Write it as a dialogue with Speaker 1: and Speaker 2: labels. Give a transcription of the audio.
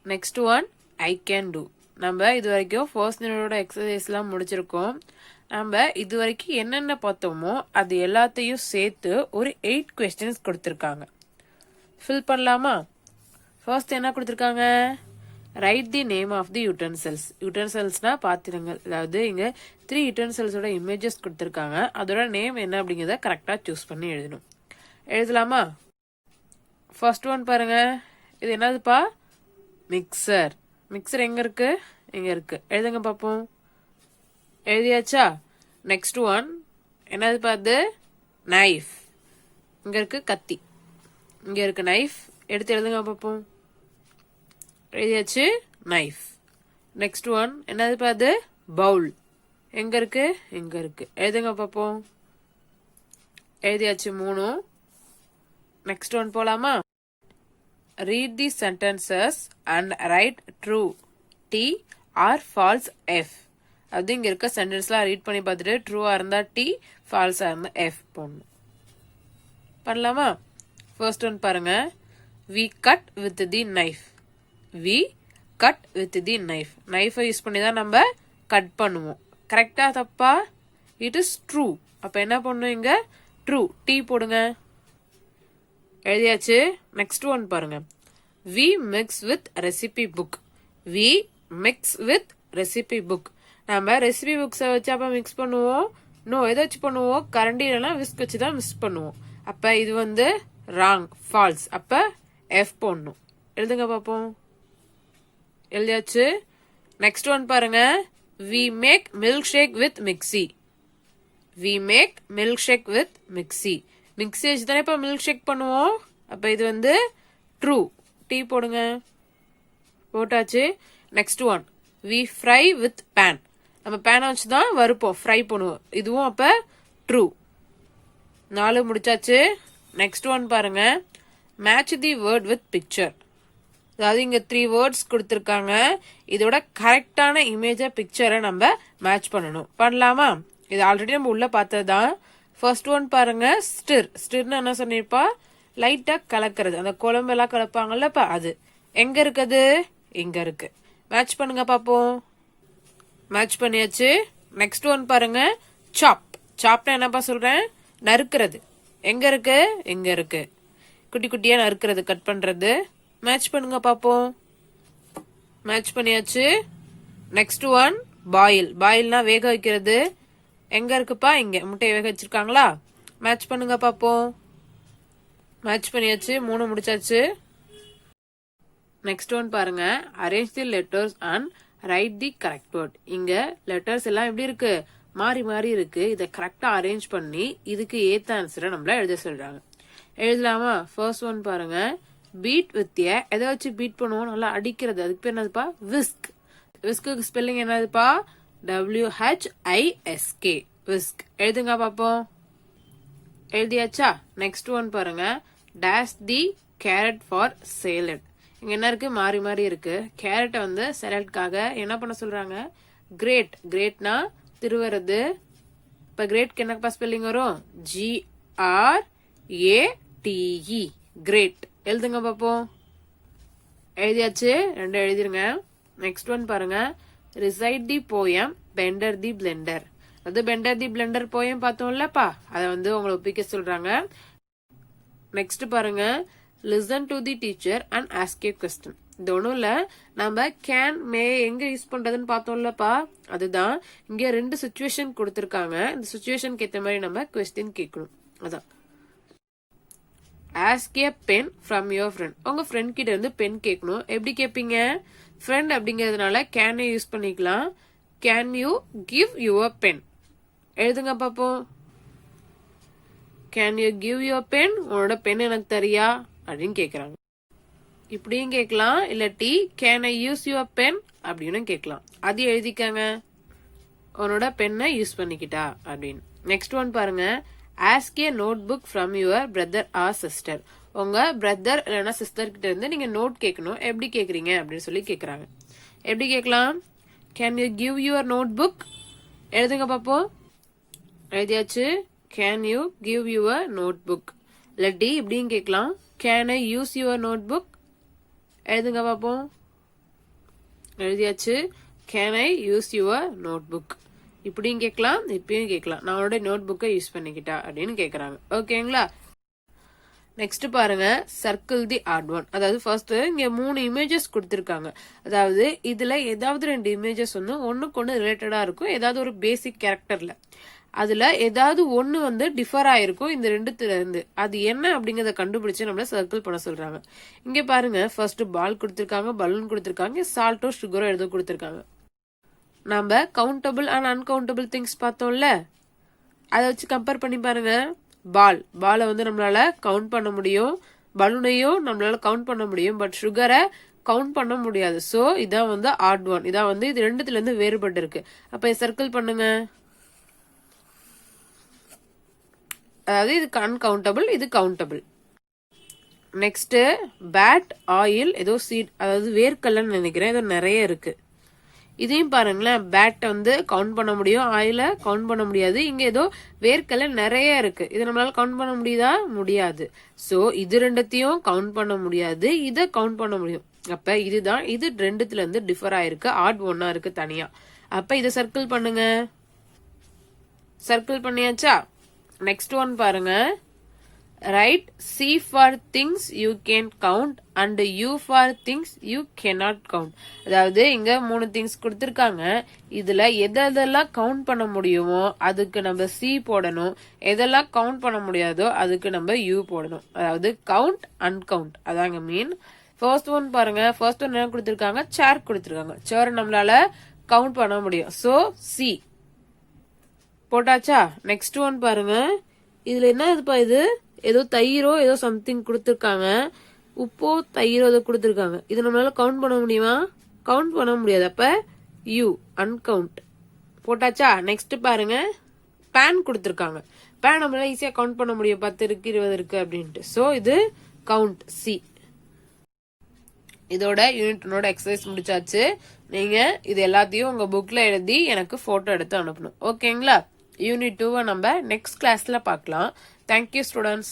Speaker 1: Next one I can do. நம்ம இது வரைக்கும் ஃபர்ஸ்ட் யூனிட்டோட எக்ஸசைஸ்லாம் முடிச்சிருக்கோம். நம்ம இது வரைக்கும் என்னென்ன பார்த்தோமோ அது எல்லாத்தையும் சேர்த்து ஒரு 8 கொஸ்டின்ஸ் கொடுத்துருக்காங்க. ஃபில் பண்ணலாமா? ஃபர்ஸ்ட் என்ன கொடுத்துருக்காங்க? Write the name of the utensils. யூட்டன்சில்ஸ்னா பாத்திரங்கள். அதாவது இங்க 3 யூட்டன்சில்ஸோட இமேஜஸ் கொடுத்துருக்காங்க. அதோட நேம் என்ன அப்படிங்கிறத கரெக்டா சூஸ் பண்ணி எழுதணும். எழுதலாமா? ஃபர்ஸ்ட் ஒன் பாருங்க. இது என்னதுப்பா? மிக்சர். மிக்சர் எங்க இருக்கு? இங்க இருக்கு. எழுதுங்க பாப்போம். எழுதியாச்சா? நெக்ஸ்ட் ஒன் என்னது பாது? நைஃப். இங்க இருக்கு கத்தி. இங்க இருக்கு நைஃப். எடுத்து எழுதுங்க பாப்போம். எழுதியாச்சு? நைஃப். நெக்ஸ்ட் ஒன் என்னது பாது? பவுல். எங்க இருக்கு? இங்க இருக்கு. எழுதுங்க பாப்போம். எழுதியாச்சு 3. நெக்ஸ்ட் ஒன் போலாமா? Read the sentences and write true T or false F. அது இங்க இருக்க சென்டென்ஸ்லாம் ரீட் பண்ணி பார்த்துட்டு ட்ரூவா இருந்தா T, ஃபால்ஸா இருந்தா F போடணும். பண்ணலாமா? ஃபர்ஸ்ட் ஒன் பாருங்க. We cut with the knife. We cut with the knife. நைஃபை யூஸ் பண்ணி தான் நம்ம கட் பண்ணுவோம். கரெக்டா தப்பா? It is true. அப்ப என்ன பண்ணும் இங்க? ட்ரூ. T போடுங்க. எழுதியாச்சு. நெக்ஸ்ட் ஒன் பாருங்க. We mix with recipe book. We mix with recipe book. நம்ம ரெசிபி புக்ஸை வச்சு அப்ப மிக்ஸ் பண்ணுவோம். எதை வச்சு பண்ணுவோம்? கரண்டி இல்லைன்னா விஸ்க் வச்சு தான் மிக்ஸ் பண்ணுவோம். அப்ப இது வந்து ராங், ஃபால்ஸ். அப்ப F போடணும். எழுதுங்க பாப்போம். எழுதியாச்சு. நெக்ஸ்ட் ஒன் பாருங்க. We make milkshake with mixie. We make milkshake with mixie. Mixie வச்சு தானே இப்ப மில்க் ஷேக் பண்ணுவோம். அப்ப இது வந்து ட்ரூ. டீ போடுங்க. போட்டாச்சு. Next one. We fry with pan. நம்ம பேனை வச்சு தான் வறுப்போம், ஃப்ரை பண்ணுவோம். இதுவும் அப்ப ட்ரூ. 4 முடிச்சாச்சு. நெக்ஸ்ட் ஒன் பாருங்க. Match the word with picture. அதாவது இங்க 3 வேர்ட்ஸ் கொடுத்திருக்காங்க. இதோட கரெக்டான இமேஜ பிக்சரை நம்ம மேட்ச் பண்ணணும். பண்ணலாமா? இது ஆல்ரெடி நம்ம உள்ள பார்த்ததுதான். ஃபர்ஸ்ட் ஒன் பாருங்க. ஸ்டிர். ஸ்டிர்னு என்ன சொன்னிருப்பா? லைட்டா கலக்கிறது. அந்த குழம்பு எல்லாம் கலப்பாங்கல்லப்பா அது. எங்க இருக்குது? இங்க இருக்கு. மேட்ச் பண்ணுங்க பாப்போம். மேட்ச் பண்ணியாச்சு. நெக்ஸ்ட் ஒன் பாருங்க. சாப். சாப்னா என்னப்பா சொல்றேன்? நறுக்கிறது. எங்க இருக்கு? இங்க இருக்கு. குட்டி குட்டியா நறுக்கிறது, கட் பண்றது. மேட்ச் பண்ணுங்க பாப்போம். மேட்ச் பண்ணியாச்சு. Next one boil. பாயில்னா வேக வைக்கிறது. எங்க இருக்குப்பா? இங்க. முட்டையை வேக வச்சிருக்காங்களா? மேட்ச் பண்ணுங்க பாப்போம். மேட்ச் பண்ணியாச்சு. 3 முடிச்சாச்சு. நெக்ஸ்ட் ஒன் பாருங்க. Arrange the letters and right the correct word. இங்க லெட்டர்ஸ் எல்லாம் எப்படி இருக்கு? மாறி மாறி இருக்கு. இதை கரெக்டா அரேஞ்ச் பண்ணி இதுக்கு ஏத்த ஆன்சரை நம்மள எழுத சொல்றாங்க. எழுதலாமா? ஃபர்ஸ்ட் ஒன் பாருங்க. பீட் வித் எதை வச்சு பீட் பண்ணுவோம்? நல்லா அடிக்கிறது. அதுக்கு பேர் என்னதுப்பா? விஸ்க். விஸ்க்கு ஸ்பெல்லிங் என்னதுப்பா? WHISK. விஸ்க். எழுதுங்க பாப்போம். எழுதியாச்சா? நெக்ஸ்ட் ஒன் பாருங்க. Dash the carrot for salad. இங்க என்ன இருக்கு? மாறி மாறி இருக்கு. கேரட்டை வந்து சேலட்காக என்ன பண்ண சொல்றாங்க? கிரேட். கிரேட்னா திருவறது. இப்ப கிரேட்க்கு என்னப்பா ஸ்பெல்லிங் வரும்? GRATE. கிரேட். எழுதுங்க பாப்போம். எழுதியாச்சு. 2 எழுதிருங்க. நெக்ஸ்ட் ஒன் பாருங்க. ரிசைட் தி போயம் பெண்டர் தி பிளெண்டர். அது பெண்டர் தி பிளெண்டர் போயம் பார்த்தோம்லப்பா, அதை வந்து உங்களை ஒப்பிக்க சொல்றாங்க. நெக்ஸ்ட் பாருங்க. Listen to the teacher and ask A question. இது ஒன்றும் இல்ல, நம்ம கேன் மே எங்க யூஸ் பண்றதுன்னு பார்த்தோம்லப்பா, அதுதான். இங்க 2 சிச்சுவேஷன் கொடுத்திருக்காங்க. இந்த சிச்சுவேஷனுக்கு ஏற்ற மாதிரி நம்ம கொஸ்டின் கேட்கணும். அதான். Ask a pen from your friend. உங்க ஃப்ரெண்ட் கிட்ட இருந்து பென் கேட்கணும். எப்படி கேட்பீங்க? ஃப்ரெண்ட் அப்படிங்கிறதுனால கேன் யூஸ் பண்ணிக்கலாம். Can you give your pen. எழுதுங்க பாப்போம். Can you give your pen? உன்னோட பென் எனக்கு தரியா அப்படின்னு கேக்குறாங்க. இப்படியும் கேட்கலாம். இல்லாட்டி can I use your pen அப்படின்னு கேட்கலாம். அது எழுதிக்காங்க. உன்னோட பென்னை யூஸ் பண்ணிக்கிட்டா அப்படின்னு. நெக்ஸ்ட் ஒன் பாருங்க. Ask a notebook from your brother or sister. உங்க பிரதர் இல்லைன்னா சிஸ்டர் கிட்ட இருந்து நீங்க நோட் கேட்கணும். எப்படி கேக்குறீங்க அப்படின்னு சொல்லி கேக்குறாங்க. எப்படி கேட்கலாம்? Can you give your notebook? எழுதுங்க பாப்போம். எழுதியாச்சு. Can you give your notebook. இல்லாட்டி இப்படியும் கேட்கலாம். Can I use your notebook? எழுதுங்க பாப்போம். எழுதியாச்சு. Can I use your notebook? இப்படியும் கேட்கலாம், இப்பயும் கேட்கலாம். நான் அவனோட நோட் புக்கை யூஸ் பண்ணிக்கிட்டா அப்படின்னு கேக்குறாங்க. ஓகேங்களா? நெக்ஸ்ட் பாருங்க, சர்க்கிள் தி ஆட் ஒன். அதாவது ஃபர்ஸ்ட் இங்க 3 இமேஜஸ் கொடுத்திருக்காங்க. அதாவது இதுல ஏதாவது 2 இமேஜஸ் வந்து ஒண்ணுக்கு ஒண்ணு ரிலேட்டடா இருக்கும், ஏதாவது ஒரு பேசிக் கேரக்டர்ல. அதுல ஏதாவது ஒண்ணு வந்து டிஃபர் ஆயிருக்கும் இந்த ரெண்டுத்துல இருந்து. அது என்ன அப்படிங்கறத கண்டுபிடிச்சு நம்மள சர்க்கிள் பண்ண சொல்றாங்க. இங்க பாருங்க, ஃபர்ஸ்ட் பால் கொடுத்திருக்காங்க, பலூன் கொடுத்திருக்காங்க, சால்ட்டோ சுகரோ எழுத கொடுத்திருக்காங்க. நம்ம கவுண்டபிள் அண்ட் அன்கவுண்டபிள் திங்ஸ் பார்த்தோம்ல, அதை வச்சு கம்பேர் பண்ணி பாருங்க. பாலை வந்து நம்மளால கவுண்ட் பண்ண முடியும், பலூனையும் நம்மளால கவுண்ட் பண்ண முடியும், பட் சுகரை கவுண்ட் பண்ண முடியாது. சோ இதான் வந்து ஆட் ஒன். இதான் வந்து இது ரெண்டுத்துல இருந்து வேறுபட்டு இருக்கு. அப்ப சர்க்கிள் பண்ணுங்க. அதாவது இது அன்கவுண்டபிள், இது கவுண்டபிள். நெக்ஸ்ட் பேட், ஆயில், ஏதோ சீட், அதாவது வேர்க்கல்லன்னு நினைக்கிறேன், ஏதோ நிறைய இருக்கு. இதையும் பாருங்களேன், பேட் வந்து கவுண்ட் பண்ண முடியும், ஆயில கவுண்ட் பண்ண முடியாது. இங்க ஏதோ வேர்க்கல்ல நிறைய இருக்கு, இது நம்மளால கவுண்ட் பண்ண முடியுதா? முடியாது. சோ இது ரெண்டத்தையும் கவுண்ட் பண்ண முடியாது, இதை கவுண்ட் பண்ண முடியும். அப்ப இதுதான், இது ரெண்டுத்துல இருந்து டிஃபர் ஆயிருக்கு, ஆட் ஒன்னா இருக்கு தனியா. அப்ப இதை சர்க்கிள் பண்ணுங்க. சர்க்கிள் பண்ணியாச்சா? நெக்ஸ்ட் ஒன் பாருங்க, right C for things you can count and U for things you cannot count. அதாவது இங்க 3 திங்ஸ் கொடுத்திருக்காங்க. இதுல எதெல்லாம் கவுண்ட் பண்ண முடியுமோ அதுக்கு நம்ம C போடணும், எதெல்லாம் கவுண்ட் பண்ண முடியாதோ அதுக்கு நம்ம U போடணும். அதாவது கவுண்ட், அன்கவுண்ட், அதாங்க மீன். ஃபர்ஸ்ட் ஒன் பாருங்க, ஃபர்ஸ்ட் ஒன் என்ன கொடுத்திருக்காங்க? சேர் கொடுத்திருக்காங்க. சேர் நம்மளால கவுண்ட் பண்ண முடியும், சோ C போட்டாச்சா? நெக்ஸ்ட் ஒன் பாருங்க, இதுல என்ன இதுப்பா, இது ஏதோ தயிரோ ஏதோ சம்திங் கொடுத்திருக்காங்க, உப்போ தயிரோ ஏதோ கொடுத்திருக்காங்க. இது நம்மளால கவுண்ட் பண்ண முடியுமா? கவுண்ட் பண்ண முடியாது. அப்ப யூ, அன்கவுண்ட் போட்டாச்சா? நெக்ஸ்ட் பாருங்க, பேன் கொடுத்திருக்காங்க. பேன் நம்மளால ஈஸியா கவுண்ட் பண்ண முடியும், 10 இருக்கு 20 இருக்கு அப்படின்ட்டு. சோ இது கவுண்ட், சி. இதோட யூனிட் 1ஓட எக்ஸசைஸ் முடிச்சாச்சு. நீங்க இது எல்லாத்தையும் உங்க புக்ல எழுதி எனக்கு போட்டோ எடுத்து அனுப்பணும். ஓகேங்களா? யூனிட் 2 நம்ம நெக்ஸ்ட் கிளாஸ்ல பார்க்கலாம். Thank you students.